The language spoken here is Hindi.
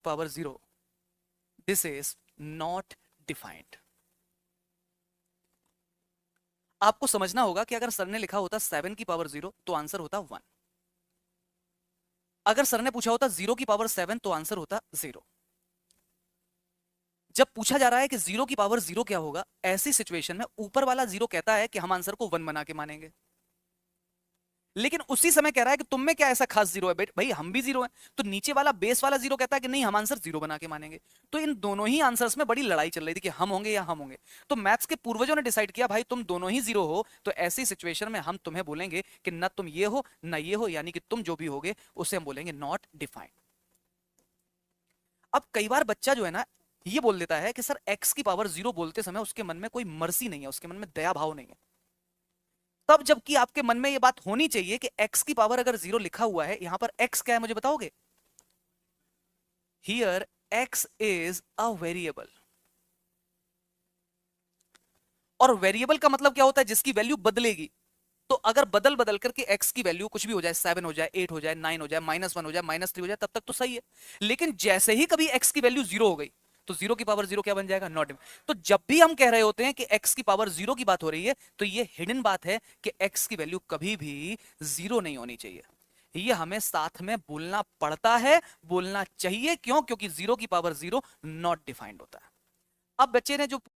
Power 0, this is not defined. आपको समझना होगा कि अगर सर ने लिखा होता 7 की पावर 0 तो आंसर होता 1। अगर सर ने पूछा होता 0 की पावर 7 तो आंसर होता 0। जब पूछा जा रहा है कि 0 की पावर 0 क्या होगा, ऐसी सिचुएशन में ऊपर वाला 0 कहता है कि हम आंसर को 1 बना के मानेंगे, लेकिन उसी समय कह रहा है कि तुम में क्या ऐसा खास 0 है बेट, भाई हम भी 0 हैं। तो नीचे वाला बेस वाला 0 कहता है कि नहीं, हम आंसर 0 बना के मानेंगे। तो इन दोनों ही आंसर्स में बड़ी लड़ाई चल रही थी कि हम होंगे या हम होंगे। तो मैथ्स के पूर्वजों ने डिसाइड किया भाई तुम दोनों ही 0 हो, तो ऐसी सिचुएशन में हम तुम्हें बोलेंगे कि ना तुम ये हो ना ये हो, यानी कि तुम जो भी होगे उसे हम बोलेंगे नॉट डिफाइंड। अब कई बार बच्चा जो है ना ये बोल देता है कि सर x की पावर 0 बोलते समय उसके मन में कोई मर्सी नहीं है, उसके मन में दया भाव नहीं है। तब जबकि आपके मन में ये बात होनी चाहिए कि x की पावर अगर 0 लिखा हुआ है, यहां पर x क्या है मुझे बताओगे? Here x is a variable, और वेरिएबल का मतलब क्या होता है? जिसकी वैल्यू बदलेगी। तो अगर बदल बदल करके x की वैल्यू कुछ भी हो जाए, 7 हो जाए, 8 हो जाए, 9 हो जाए, -1 हो जाए, -3 हो जाए, तब तक तो सही है। लेकिन जैसे ही कभी x की वैल्यू 0 हो गई तो 0 की पावर 0 क्या बन जाएगा? नॉट। तो जब भी हम कह रहे होते हैं कि x की पावर 0 की बात हो रही है, तो ये हिडन बात है कि x की वैल्यू कभी भी 0 नहीं होनी चाहिए। ये हमें साथ में बोलना पड़ता है, बोलना चाहिए। क्यों? क्योंकि 0 की पावर 0 नॉट डिफाइंड होता है। अब बच्चे ने जो